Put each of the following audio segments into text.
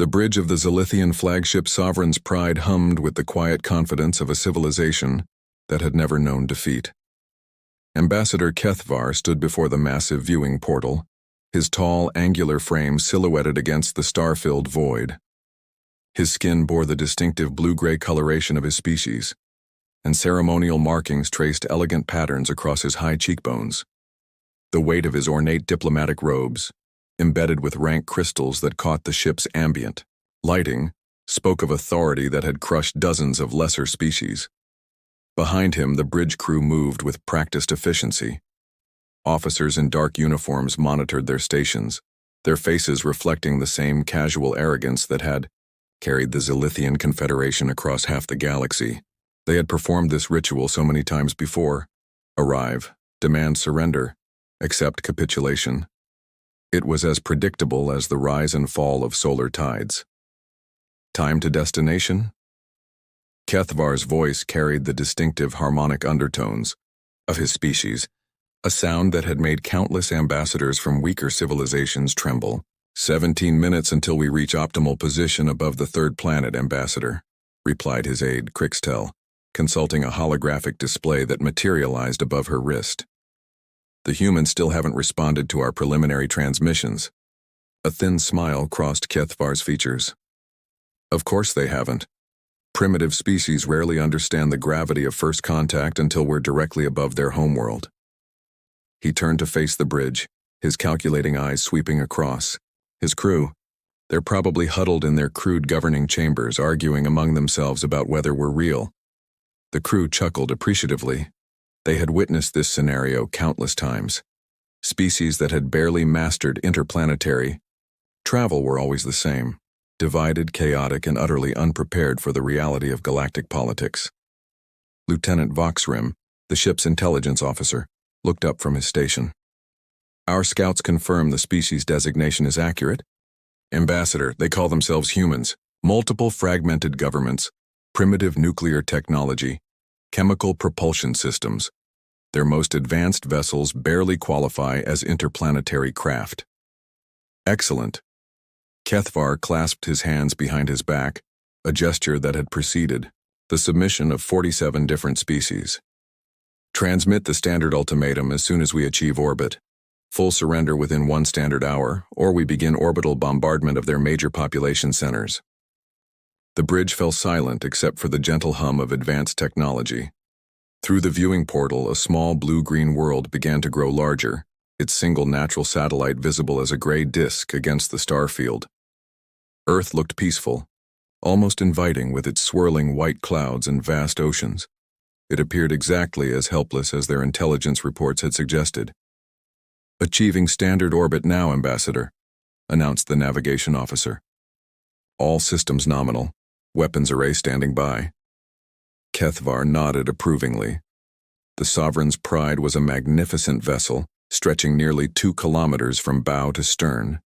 The bridge of the Zilithian flagship Sovereign's Pride hummed with the quiet confidence of a civilization that had never known defeat. Ambassador Kethvar stood before the massive viewing portal, his tall, angular frame silhouetted against the star-filled void. His skin bore the distinctive blue-gray coloration of his species, and ceremonial markings traced elegant patterns across his high cheekbones. The weight of his ornate diplomatic robes, embedded with rank crystals that caught the ship's ambient lighting, spoke of authority that had crushed dozens of lesser species. Behind him, the bridge crew moved with practiced efficiency. Officers in dark uniforms monitored their stations, their faces reflecting the same casual arrogance that had carried the Zilithian Confederation across half the galaxy. They had performed this ritual so many times before. Arrive, demand surrender, accept capitulation. It was as predictable as the rise and fall of solar tides. Time to destination? Kethvar's voice carried the distinctive harmonic undertones of his species, a sound that had made countless ambassadors from weaker civilizations tremble. 17 minutes until we reach optimal position above the third planet, Ambassador, replied his aide, Crixtel, consulting a holographic display that materialized above her wrist. The humans still haven't responded to our preliminary transmissions. A thin smile crossed Kethvar's features. Of course they haven't. Primitive species rarely understand the gravity of first contact until we're directly above their homeworld. He turned to face the bridge, his calculating eyes sweeping across. His crew, they're probably huddled in their crude governing chambers, arguing among themselves about whether we're real. The crew chuckled appreciatively. They had witnessed this scenario countless times. Species that had barely mastered interplanetary travel were always the same, divided, chaotic, and utterly unprepared for the reality of galactic politics. Lieutenant Voxrim, the ship's intelligence officer, looked up from his station. Our scouts confirm the species designation is accurate. Ambassador, they call themselves humans, multiple fragmented governments, primitive nuclear technology, chemical propulsion systems. Their most advanced vessels barely qualify as interplanetary craft. Excellent. Kethvar clasped his hands behind his back, a gesture that had preceded the submission of 47 different species. Transmit the standard ultimatum as soon as we achieve orbit. Full surrender within 1 standard hour, or we begin orbital bombardment of their major population centers. The bridge fell silent except for the gentle hum of advanced technology. Through the viewing portal, a small blue-green world began to grow larger, its single natural satellite visible as a gray disk against the star field. Earth looked peaceful, almost inviting with its swirling white clouds and vast oceans. It appeared exactly as helpless as their intelligence reports had suggested. Achieving standard orbit now, Ambassador, announced the navigation officer. All systems nominal, weapons array standing by. Kethvar nodded approvingly. The Sovereign's Pride was a magnificent vessel, stretching nearly 2 kilometers from bow to stern.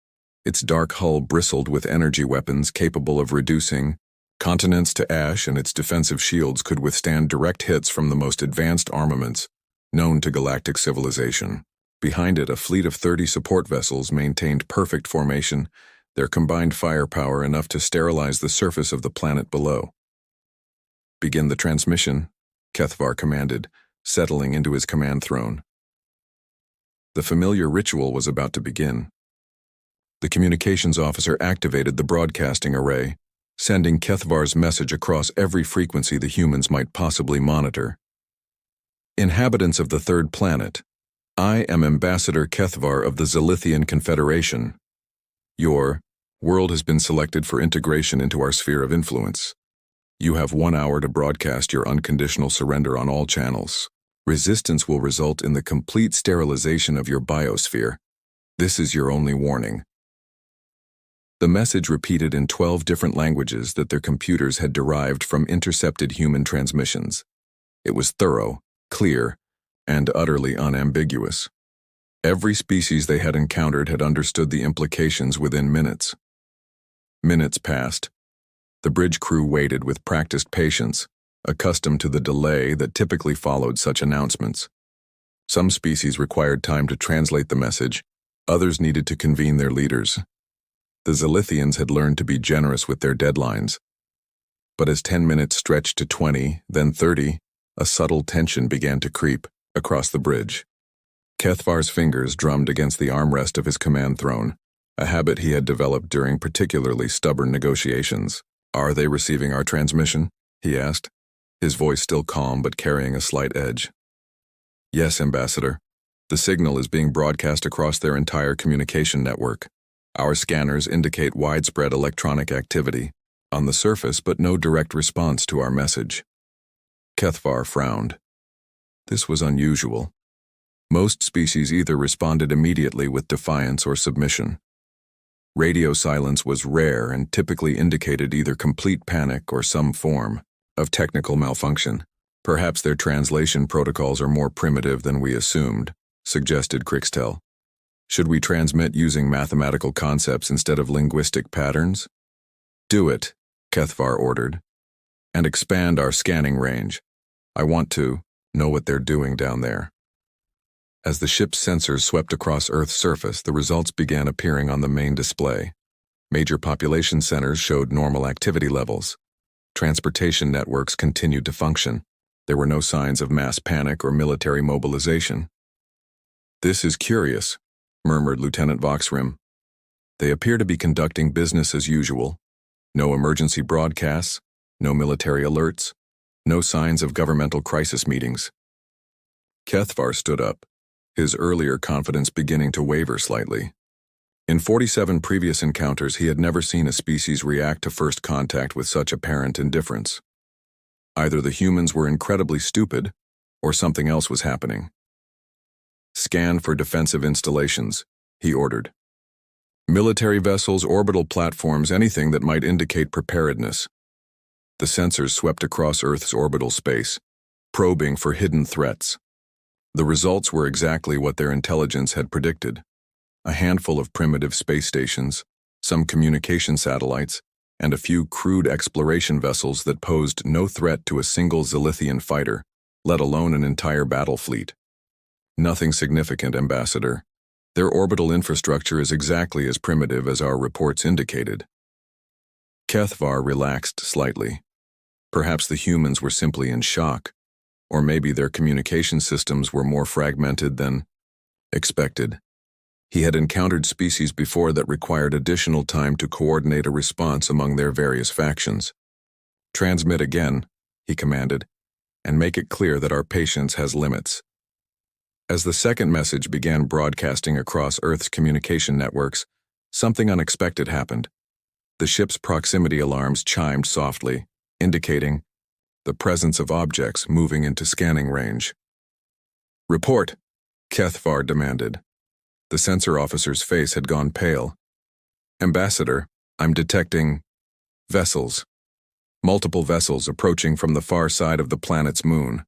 Its dark hull bristled with energy weapons capable of reducing continents to ash, and its defensive shields could withstand direct hits from the most advanced armaments known to galactic civilization. Behind it, a fleet of 30 support vessels maintained perfect formation, their combined firepower enough to sterilize the surface of the planet below. Begin the transmission, Kethvar commanded, settling into his command throne. The familiar ritual was about to begin. The communications officer activated the broadcasting array, sending Kethvar's message across every frequency the humans might possibly monitor. Inhabitants of the third planet, I am Ambassador Kethvar of the Zilithian Confederation. Your world has been selected for integration into our sphere of influence. You have 1 hour to broadcast your unconditional surrender on all channels. Resistance will result in the complete sterilization of your biosphere. This is your only warning. The message repeated in 12 different languages that their computers had derived from intercepted human transmissions. It was thorough, clear, and utterly unambiguous. Every species they had encountered had understood the implications within minutes. Minutes passed. The bridge crew waited with practiced patience, accustomed to the delay that typically followed such announcements. Some species required time to translate the message, others needed to convene their leaders. The Zilithians had learned to be generous with their deadlines. But as 10 minutes stretched to 20, then 30, a subtle tension began to creep across the bridge. Kethvar's fingers drummed against the armrest of his command throne, a habit he had developed during particularly stubborn negotiations. "Are they receiving our transmission?" he asked, his voice still calm but carrying a slight edge. "Yes, Ambassador. The signal is being broadcast across their entire communication network. Our scanners indicate widespread electronic activity on the surface, but no direct response to our message." Kethvar frowned. This was unusual. Most species either responded immediately with defiance or submission. Radio silence was rare and typically indicated either complete panic or some form of technical malfunction. "Perhaps their translation protocols are more primitive than we assumed," suggested Crixtel. "Should we transmit using mathematical concepts instead of linguistic patterns?" "Do it," Kethvar ordered, "and expand our scanning range. I want to know what they're doing down there." As the ship's sensors swept across Earth's surface, the results began appearing on the main display. Major population centers showed normal activity levels. Transportation networks continued to function. There were no signs of mass panic or military mobilization. "This is curious," murmured Lieutenant Voxrim. "They appear to be conducting business as usual. No emergency broadcasts, no military alerts, no signs of governmental crisis meetings." Kethvar stood up, his earlier confidence beginning to waver slightly. In 47 previous encounters, he had never seen a species react to first contact with such apparent indifference. Either the humans were incredibly stupid, or something else was happening. "Scan for defensive installations," he ordered. "Military vessels, orbital platforms, anything that might indicate preparedness." The sensors swept across Earth's orbital space, probing for hidden threats. The results were exactly what their intelligence had predicted. A handful of primitive space stations, some communication satellites, and a few crude exploration vessels that posed no threat to a single Zilithian fighter, let alone an entire battle fleet. "Nothing significant, Ambassador. Their orbital infrastructure is exactly as primitive as our reports indicated." Kethvar relaxed slightly. Perhaps the humans were simply in shock, or maybe their communication systems were more fragmented than expected. He had encountered species before that required additional time to coordinate a response among their various factions. "Transmit again," he commanded, "and make it clear that our patience has limits." As the second message began broadcasting across Earth's communication networks, something unexpected happened. The ship's proximity alarms chimed softly, indicating the presence of objects moving into scanning range. "Report," Kethvar demanded. The sensor officer's face had gone pale. "Ambassador, I'm detecting vessels. Multiple vessels approaching from the far side of the planet's moon."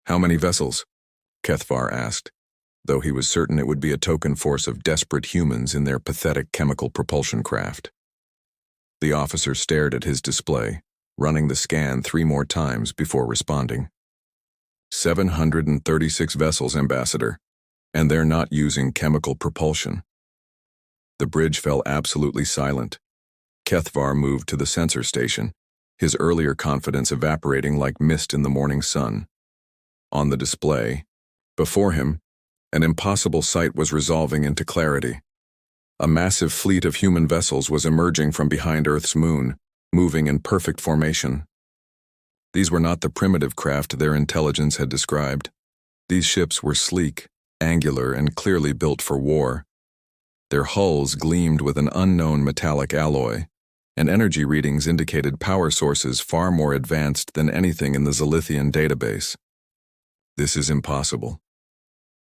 "How many vessels?" Kethvar asked, though he was certain it would be a token force of desperate humans in their pathetic chemical propulsion craft. The officer stared at his display, running the scan 3 more times before responding. 736 vessels, Ambassador, and they're not using chemical propulsion." The bridge fell absolutely silent. Kethvar moved to the sensor station, his earlier confidence evaporating like mist in the morning sun. On the display, before him, an impossible sight was resolving into clarity. A massive fleet of human vessels was emerging from behind Earth's moon, moving in perfect formation. These were not the primitive craft their intelligence had described. These ships were sleek, angular, and clearly built for war. Their hulls gleamed with an unknown metallic alloy, and energy readings indicated power sources far more advanced than anything in the Zilithian database. "This is impossible,"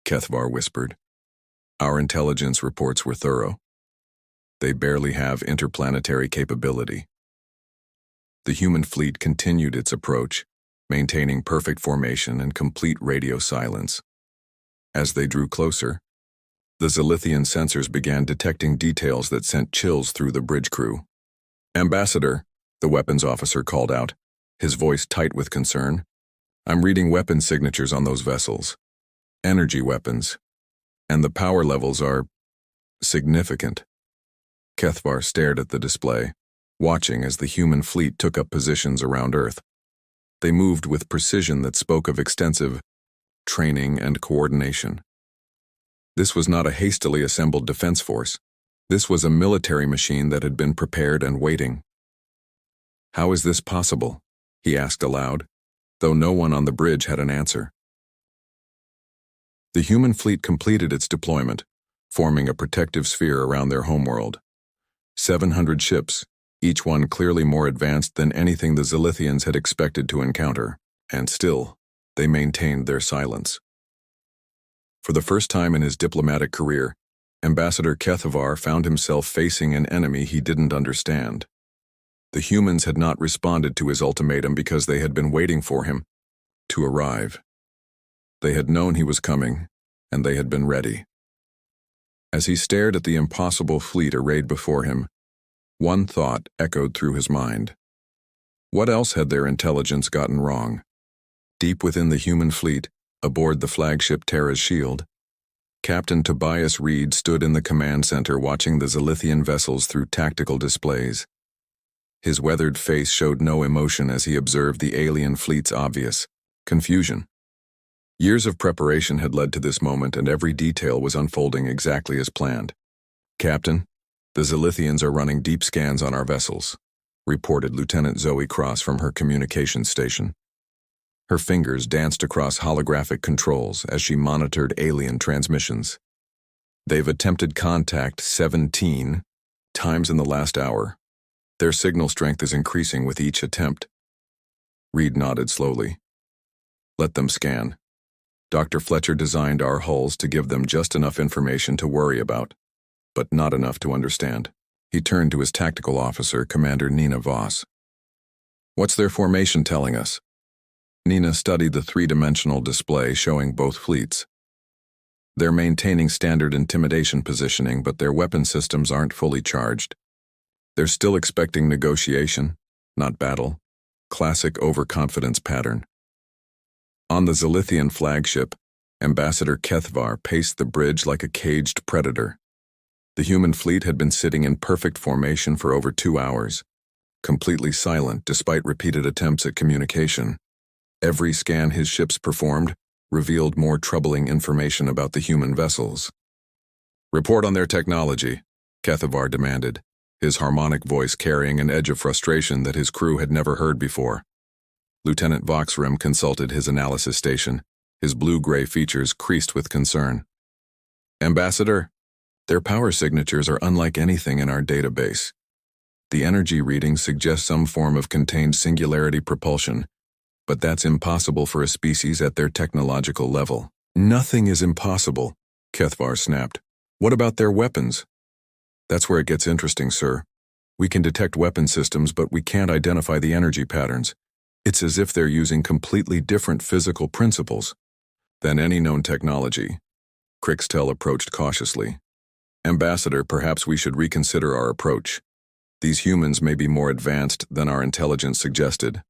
Kethvar whispered. "Our intelligence reports were thorough. They barely have interplanetary capability." The human fleet continued its approach, maintaining perfect formation and complete radio silence. As they drew closer, the Zilithian sensors began detecting details that sent chills through the bridge crew. "Ambassador," the weapons officer called out, his voice tight with concern, "I'm reading weapon signatures on those vessels. Energy weapons. And the power levels are significant." Kethvar stared at the display, watching as the human fleet took up positions around Earth. They moved with precision that spoke of extensive training and coordination. This was not a hastily assembled defense force. This was a military machine that had been prepared and waiting. "How is this possible?" he asked aloud, though no one on the bridge had an answer. The human fleet completed its deployment, forming a protective sphere around their homeworld. 700 ships, each one clearly more advanced than anything the Zilithians had expected to encounter, and still, they maintained their silence. For the first time in his diplomatic career, Ambassador Kethvar found himself facing an enemy he didn't understand. The humans had not responded to his ultimatum because they had been waiting for him to arrive. They had known he was coming, and they had been ready. As he stared at the impossible fleet arrayed before him, one thought echoed through his mind. What else had their intelligence gotten wrong? Deep within the human fleet, aboard the flagship Terra's Shield, Captain Tobias Reed stood in the command center watching the Zilithian vessels through tactical displays. His weathered face showed no emotion as he observed the alien fleet's obvious confusion. Years of preparation had led to this moment, and every detail was unfolding exactly as planned. "Captain, the Zilithians are running deep scans on our vessels," reported Lieutenant Zoe Cross from her communications station. Her fingers danced across holographic controls as she monitored alien transmissions. "They've attempted contact 17 times in the last hour. Their signal strength is increasing with each attempt." Reed nodded slowly. "Let them scan. Dr. Fletcher designed our hulls to give them just enough information to worry about, but not enough to understand." He turned to his tactical officer, Commander Nina Voss. "What's their formation telling us?" Nina studied the three-dimensional display showing both fleets. "They're maintaining standard intimidation positioning, but their weapon systems aren't fully charged. They're still expecting negotiation, not battle. Classic overconfidence pattern." On the Zilithian flagship, Ambassador Kethvar paced the bridge like a caged predator. The human fleet had been sitting in perfect formation for over 2 hours, completely silent despite repeated attempts at communication. Every scan his ships performed revealed more troubling information about the human vessels. "Report on their technology," Kethvar demanded, his harmonic voice carrying an edge of frustration that his crew had never heard before. Lieutenant Voxrem consulted his analysis station, his blue-gray features creased with concern. "Ambassador, their power signatures are unlike anything in our database. The energy readings suggest some form of contained singularity propulsion, but that's impossible for a species at their technological level." "Nothing is impossible," Kethvar snapped. "What about their weapons?" "That's where it gets interesting, sir. We can detect weapon systems, but we can't identify the energy patterns. It's as if they're using completely different physical principles than any known technology." Crixtel approached cautiously. "Ambassador, perhaps we should reconsider our approach. These humans may be more advanced than our intelligence suggested."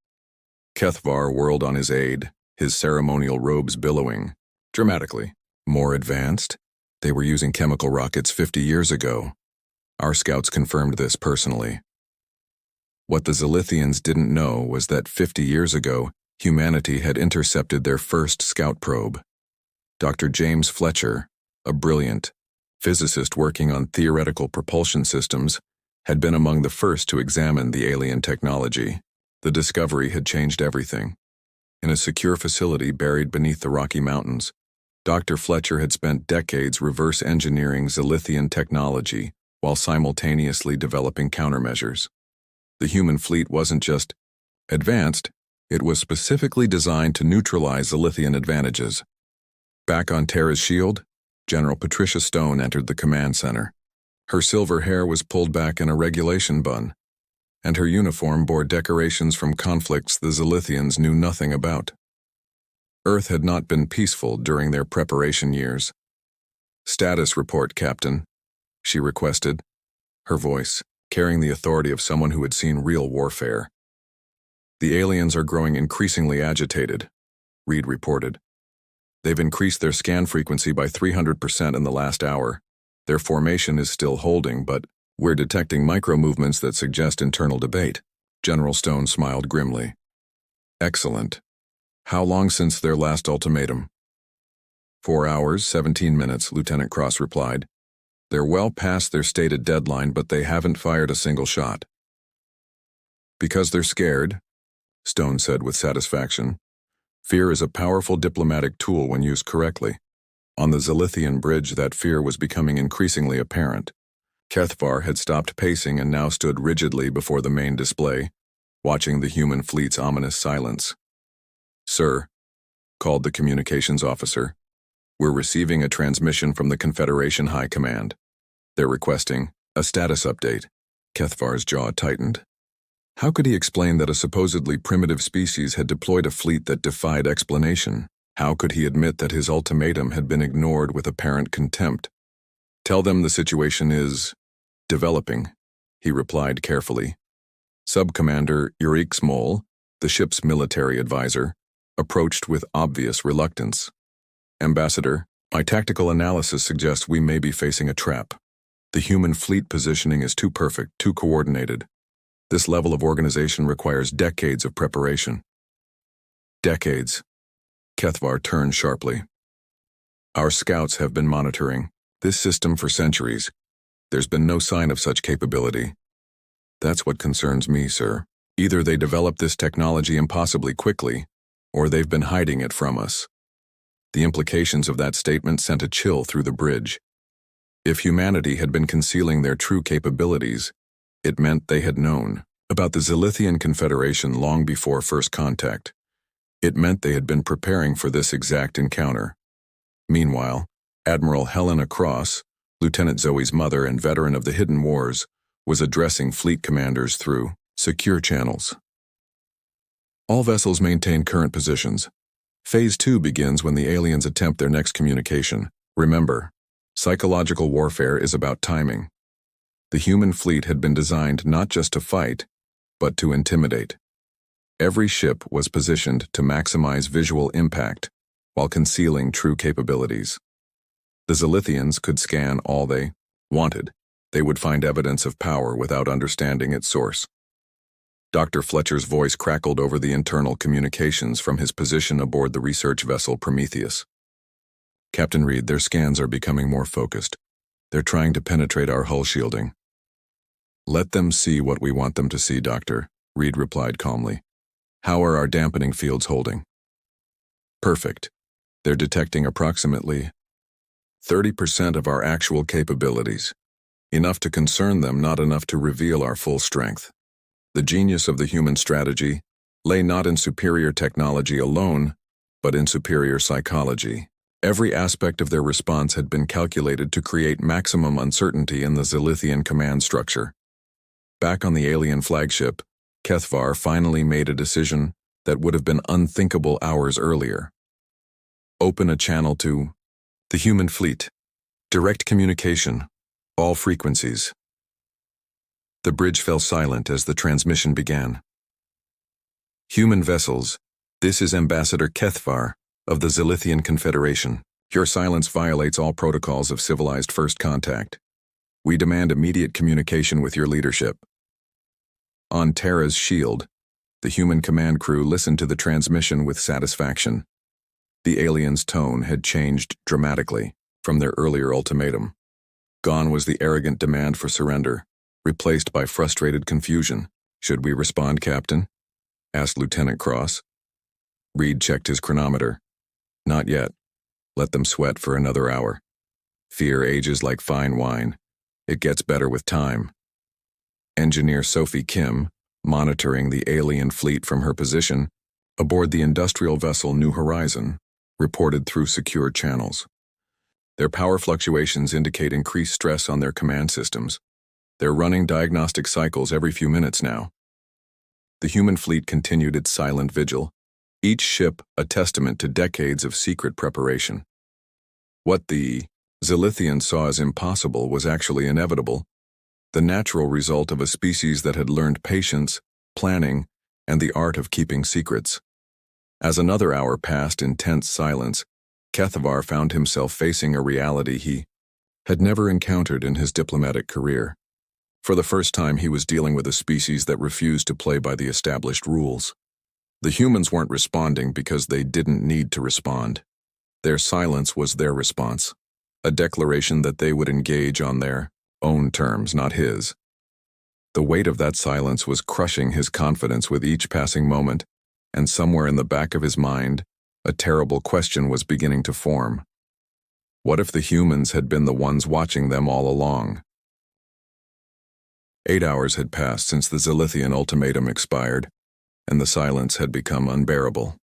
Kethvar whirled on his aide, his ceremonial robes billowing dramatically. "More advanced? They were using chemical rockets 50 years ago. Our scouts confirmed this personally." What the Zilithians didn't know was that 50 years ago, humanity had intercepted their first scout probe. Dr. James Fletcher, a brilliant physicist working on theoretical propulsion systems, had been among the first to examine the alien technology. The discovery had changed everything. In a secure facility buried beneath the Rocky Mountains, Dr. Fletcher had spent decades reverse engineering Zilithian technology while simultaneously developing countermeasures. The human fleet wasn't just advanced, it was specifically designed to neutralize Zilithian advantages. Back on Terra's Shield, General Patricia Stone entered the command center. Her silver hair was pulled back in a regulation bun, and her uniform bore decorations from conflicts the Zilithians knew nothing about. Earth had not been peaceful during their preparation years. "Status report, Captain," she requested, her voice carrying the authority of someone who had seen real warfare. "The aliens are growing increasingly agitated," Reed reported. "They've increased their scan frequency by 300% in the last hour. Their formation is still holding, but We're detecting micro-movements that suggest internal debate. General Stone smiled grimly. Excellent. How long since their last ultimatum? 4 hours, 17 minutes, Lieutenant Cross replied. They're well past their stated deadline, but they haven't fired a single shot. Because they're scared, Stone said with satisfaction. Fear is a powerful diplomatic tool when used correctly. On the Zilithian bridge, that fear was becoming increasingly apparent. Kethvar had stopped pacing and now stood rigidly before the main display, watching the human fleet's ominous silence. Sir, called the communications officer, we're receiving a transmission from the Confederation High Command. They're requesting a status update. Kethvar's jaw tightened. How could he explain that a supposedly primitive species had deployed a fleet that defied explanation? How could he admit that his ultimatum had been ignored with apparent contempt? Tell them the situation is developing, he replied carefully. Sub-Commander Yurik Smol, the ship's military advisor, approached with obvious reluctance. Ambassador, my tactical analysis suggests we may be facing a trap. The human fleet positioning is too perfect, too coordinated. This level of organization requires decades of preparation. Decades. Kethvar turned sharply. Our scouts have been monitoring this system for centuries. There's been no sign of such capability. That's what concerns me, sir. Either they developed this technology impossibly quickly, or they've been hiding it from us. The implications of that statement sent a chill through the bridge. If humanity had been concealing their true capabilities, it meant they had known about the Zilithian Confederation long before first contact. It meant they had been preparing for this exact encounter. Meanwhile, Admiral Helena Cross, Lieutenant Zoe's mother and veteran of the Hidden Wars, was addressing fleet commanders through secure channels. All vessels maintain current positions. Phase 2 begins when the aliens attempt their next communication. Remember, psychological warfare is about timing. The human fleet had been designed not just to fight, but to intimidate. Every ship was positioned to maximize visual impact while concealing true capabilities. The Zilithians could scan all they wanted. They would find evidence of power without understanding its source. Dr. Fletcher's voice crackled over the internal communications from his position aboard the research vessel Prometheus. Captain Reed, their scans are becoming more focused. They're trying to penetrate our hull shielding. Let them see what we want them to see, Doctor, Reed replied calmly. How are our dampening fields holding? Perfect. They're detecting approximately 30% of our actual capabilities. Enough to concern them, not enough to reveal our full strength. The genius of the human strategy lay not in superior technology alone, but in superior psychology. Every aspect of their response had been calculated to create maximum uncertainty in the Zilithian command structure. Back on the alien flagship, Kethvar finally made a decision that would have been unthinkable hours earlier. Open a channel to the human fleet. Direct communication. All frequencies. The bridge fell silent as the transmission began. Human vessels, this is Ambassador Kethvar of the Zilithian Confederation. Your silence violates all protocols of civilized first contact. We demand immediate communication with your leadership. On Terra's shield, the human command crew listened to the transmission with satisfaction. The aliens' tone had changed dramatically from their earlier ultimatum. Gone was the arrogant demand for surrender, replaced by frustrated confusion. Should we respond, Captain? Asked Lieutenant Cross. Reed checked his chronometer. Not yet. Let them sweat for another hour. Fear ages like fine wine. It gets better with time. Engineer Sophie Kim, monitoring the alien fleet from her position, aboard the industrial vessel New Horizon, reported through secure channels. Their power fluctuations indicate increased stress on their command systems. They're running diagnostic cycles every few minutes now. The human fleet continued its silent vigil, each ship a testament to decades of secret preparation. What the Zilithians saw as impossible was actually inevitable, the natural result of a species that had learned patience, planning, and the art of keeping secrets. As another hour passed in tense silence, Kethvar found himself facing a reality he had never encountered in his diplomatic career. For the first time, he was dealing with a species that refused to play by the established rules. The humans weren't responding because they didn't need to respond. Their silence was their response, a declaration that they would engage on their own terms, not his. The weight of that silence was crushing his confidence with each passing moment, and somewhere in the back of his mind, a terrible question was beginning to form. What if the humans had been the ones watching them all along? 8 hours had passed since the Zilithian ultimatum expired, and the silence had become unbearable.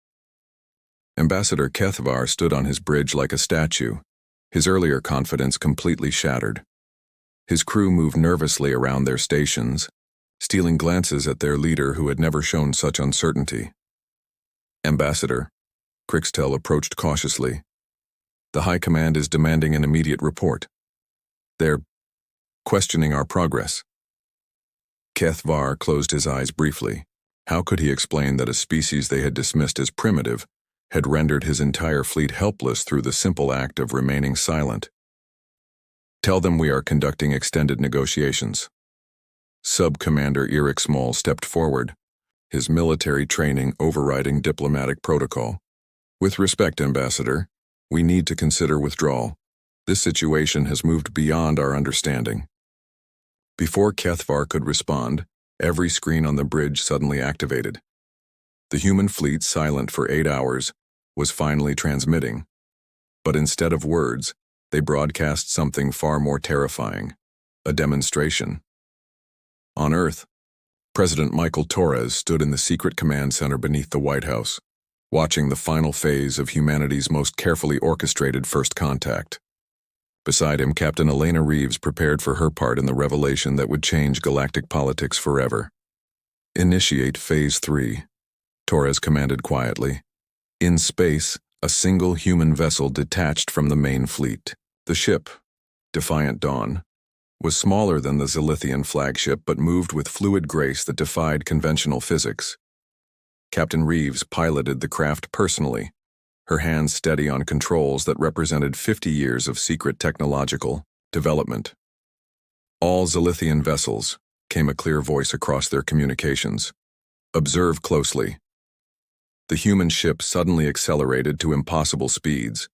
Ambassador Kethvar stood on his bridge like a statue, his earlier confidence completely shattered. His crew moved nervously around their stations, stealing glances at their leader who had never shown such uncertainty. Ambassador, Crixtel approached cautiously. The High Command is demanding an immediate report. They're questioning our progress. Kethvar closed his eyes briefly. How could he explain that a species they had dismissed as primitive had rendered his entire fleet helpless through the simple act of remaining silent? Tell them we are conducting extended negotiations. Sub-Commander Eric Small stepped forward, his military training overriding diplomatic protocol. With respect, Ambassador, we need to consider withdrawal. This situation has moved beyond our understanding. Before Kethvar could respond, every screen on the bridge suddenly activated. The human fleet, silent for 8 hours, was finally transmitting. But instead of words, they broadcast something far more terrifying, a demonstration. On Earth, President Michael Torres stood in the secret command center beneath the White House, watching the final phase of humanity's most carefully orchestrated first contact. Beside him, Captain Elena Reeves prepared for her part in the revelation that would change galactic politics forever. Initiate Phase 3, Torres commanded quietly. In space, a single human vessel detached from the main fleet. The ship, Defiant Dawn, was smaller than the Zilithian flagship but moved with fluid grace that defied conventional physics. Captain Reeves piloted the craft personally, her hands steady on controls that represented 50 years of secret technological development. All Zilithian vessels, came a clear voice across their communications. Observe closely. The human ship suddenly accelerated to impossible speeds,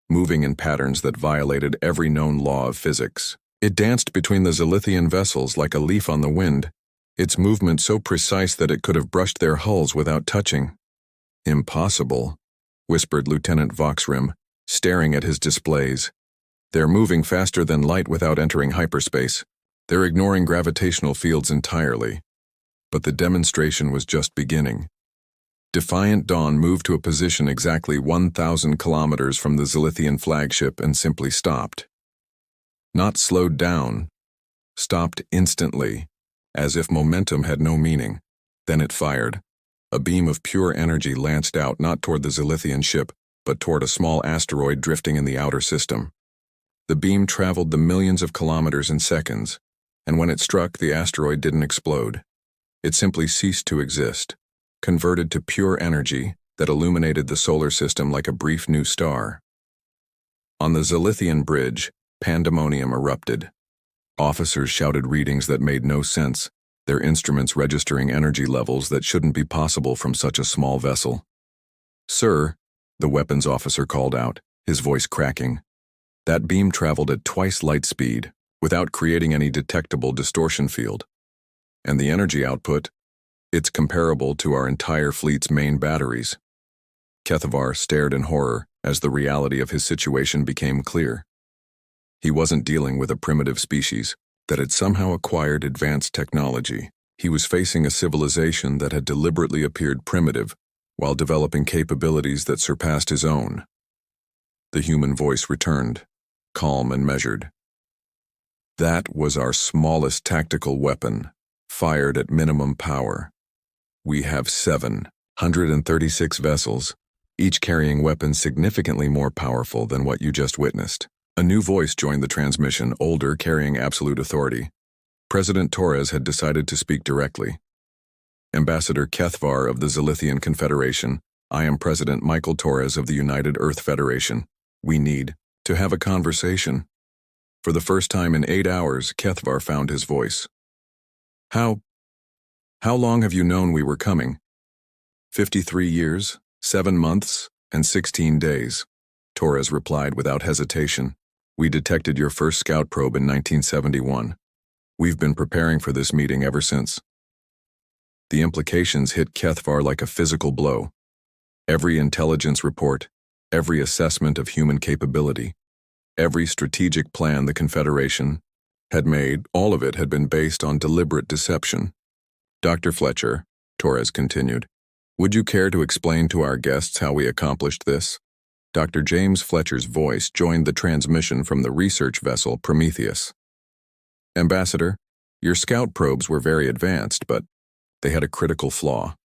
moving in patterns that violated every known law of physics. It danced between the Zilithian vessels like a leaf on the wind, its movement so precise that it could have brushed their hulls without touching. Impossible, whispered Lieutenant Voxrim, staring at his displays. They're moving faster than light without entering hyperspace. They're ignoring gravitational fields entirely. But the demonstration was just beginning. Defiant Dawn moved to a position exactly 1,000 kilometers from the Zilithian flagship and simply stopped. Not slowed down, stopped instantly, as if momentum had no meaning. Then it fired. A beam of pure energy lanced out not toward the Zilithian ship, but toward a small asteroid drifting in the outer system. The beam traveled the millions of kilometers in seconds, and when it struck, the asteroid didn't explode. It simply ceased to exist, converted to pure energy that illuminated the solar system like a brief new star. On the Zilithian bridge, pandemonium erupted. Officers shouted readings that made no sense, their instruments registering energy levels that shouldn't be possible from such a small vessel. Sir, the weapons officer called out, his voice cracking. That beam traveled at twice light speed, without creating any detectable distortion field. And the energy output? It's comparable to our entire fleet's main batteries. Kethvar stared in horror as the reality of his situation became clear. He wasn't dealing with a primitive species that had somehow acquired advanced technology. He was facing a civilization that had deliberately appeared primitive while developing capabilities that surpassed his own. The human voice returned, calm and measured. That was our smallest tactical weapon, fired at minimum power. We have 736 vessels, each carrying weapons significantly more powerful than what you just witnessed. A new voice joined the transmission, older, carrying absolute authority. President Torres had decided to speak directly. Ambassador Kethvar of the Zilithian Confederation, I am President Michael Torres of the United Earth Federation. We need to have a conversation. For the first time in 8 hours, Kethvar found his voice. How long have you known we were coming? 53 years, 7 months, and 16 days, Torres replied without hesitation. We detected your first scout probe in 1971. We've been preparing for this meeting ever since. The implications hit Kethvar like a physical blow. Every intelligence report, every assessment of human capability, every strategic plan the Confederation had made, all of it had been based on deliberate deception. Dr. Fletcher, Torres continued, would you care to explain to our guests how we accomplished this? Dr. James Fletcher's voice joined the transmission from the research vessel Prometheus. Ambassador, your scout probes were very advanced, but they had a critical flaw.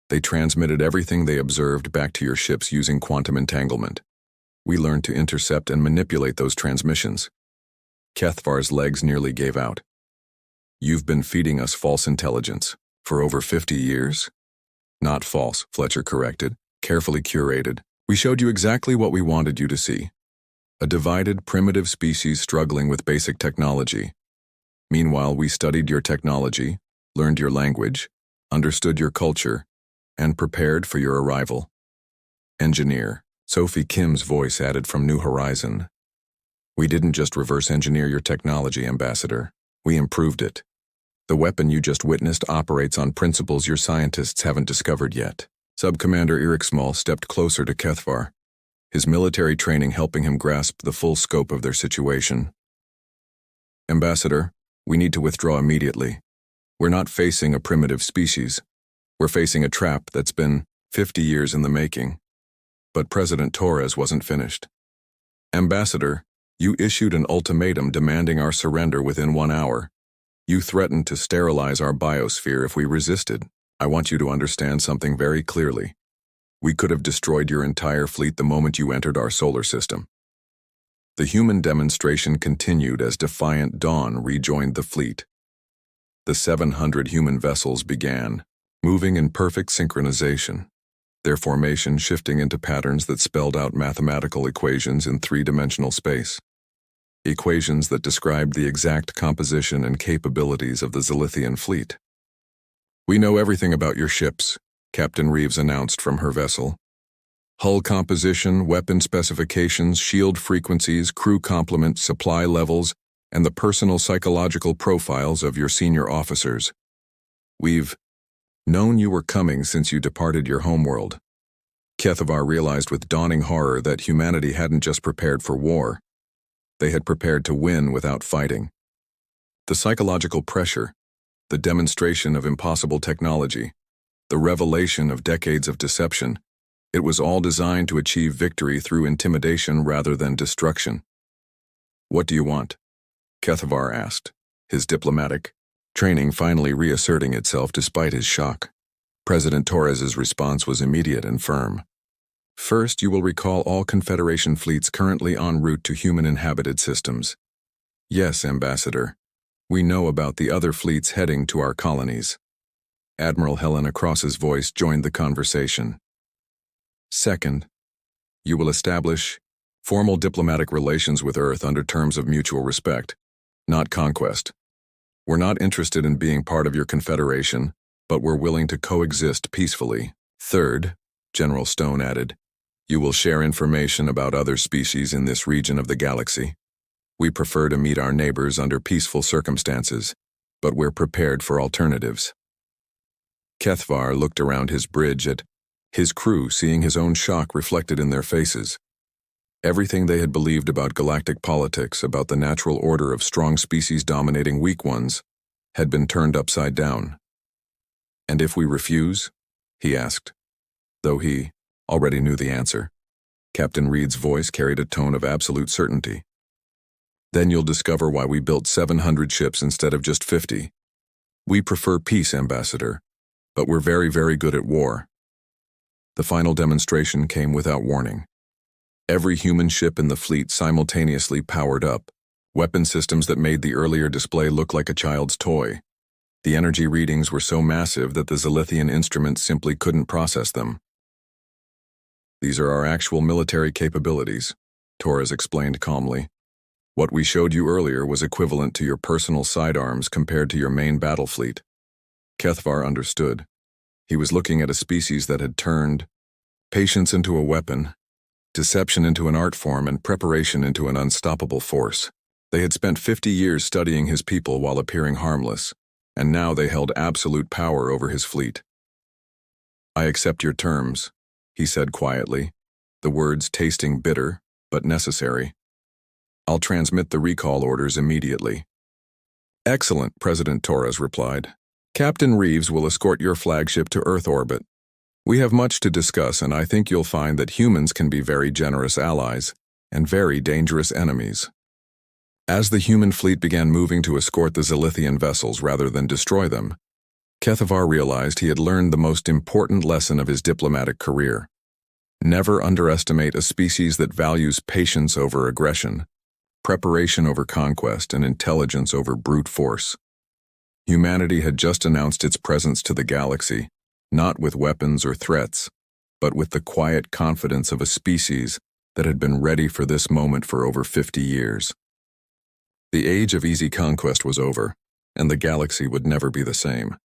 They transmitted everything they observed back to your ships using quantum entanglement. We learned to intercept and manipulate those transmissions. Kethvar's legs nearly gave out. You've been feeding us false intelligence for over 50 years? Not false, Fletcher corrected, carefully curated. We showed you exactly what we wanted you to see. A divided, primitive species struggling with basic technology. Meanwhile, we studied your technology, learned your language, understood your culture, and prepared for your arrival. Engineer, Sophie Kim's voice added from New Horizon. We didn't just reverse engineer your technology, Ambassador. We improved it. The weapon you just witnessed operates on principles your scientists haven't discovered yet. Sub-Commander Eriksmal stepped closer to Kethvar, his military training helping him grasp the full scope of their situation. Ambassador, we need to withdraw immediately. We're not facing a primitive species. We're facing a trap that's been 50 years in the making. But President Torres wasn't finished. Ambassador, you issued an ultimatum demanding our surrender within 1 hour. You threatened to sterilize our biosphere if we resisted. I want you to understand something very clearly. We could have destroyed your entire fleet the moment you entered our solar system. The human demonstration continued as Defiant Dawn rejoined the fleet. The 700 human vessels began, moving in perfect synchronization, their formation shifting into patterns that spelled out mathematical equations in three-dimensional space. Equations that described the exact composition and capabilities of the Zilithian fleet. We know everything about your ships, Captain Reeves announced from her vessel. Hull composition, weapon specifications, shield frequencies, crew complement, supply levels, and the personal psychological profiles of your senior officers. We've known you were coming since you departed your homeworld. Kethvar realized with dawning horror that humanity hadn't just prepared for war. They had prepared to win without fighting. The psychological pressure, the demonstration of impossible technology, the revelation of decades of deception, it was all designed to achieve victory through intimidation rather than destruction. What do you want? Kethvar asked, his diplomatic training finally reasserting itself despite his shock. President Torres's response was immediate and firm. First, you will recall all Confederation fleets currently en route to human-inhabited systems. Yes, Ambassador. We know about the other fleets heading to our colonies. Admiral Helena Cross's voice joined the conversation. Second, you will establish formal diplomatic relations with Earth under terms of mutual respect, not conquest. We're not interested in being part of your Confederation, but we're willing to coexist peacefully. Third, General Stone added, you will share information about other species in this region of the galaxy. We prefer to meet our neighbors under peaceful circumstances, but we're prepared for alternatives. Kethvar looked around his bridge at his crew, seeing his own shock reflected in their faces. Everything they had believed about galactic politics, about the natural order of strong species dominating weak ones, had been turned upside down. And if we refuse? He asked, though he already knew the answer. Captain Reed's voice carried a tone of absolute certainty. Then you'll discover why we built 700 ships instead of just 50. We prefer peace, Ambassador, but we're very, very good at war. The final demonstration came without warning. Every human ship in the fleet simultaneously powered up, weapon systems that made the earlier display look like a child's toy. The energy readings were so massive that the Zilithian instruments simply couldn't process them. These are our actual military capabilities, Torres explained calmly. What we showed you earlier was equivalent to your personal sidearms compared to your main battle fleet. Kethvar understood. He was looking at a species that had turned patience into a weapon, deception into an art form, and preparation into an unstoppable force. They had spent 50 years studying his people while appearing harmless, and now they held absolute power over his fleet. "I accept your terms," he said quietly, the words tasting bitter, but necessary. "I'll transmit the recall orders immediately." "Excellent," President Torres replied. "Captain Reeves will escort your flagship to Earth orbit. We have much to discuss, and I think you'll find that humans can be very generous allies and very dangerous enemies." As the human fleet began moving to escort the Zilithian vessels rather than destroy them, Kethvar realized he had learned the most important lesson of his diplomatic career. Never underestimate a species that values patience over aggression, preparation over conquest, and intelligence over brute force. Humanity had just announced its presence to the galaxy, not with weapons or threats, but with the quiet confidence of a species that had been ready for this moment for over 50 years. The age of easy conquest was over, and the galaxy would never be the same.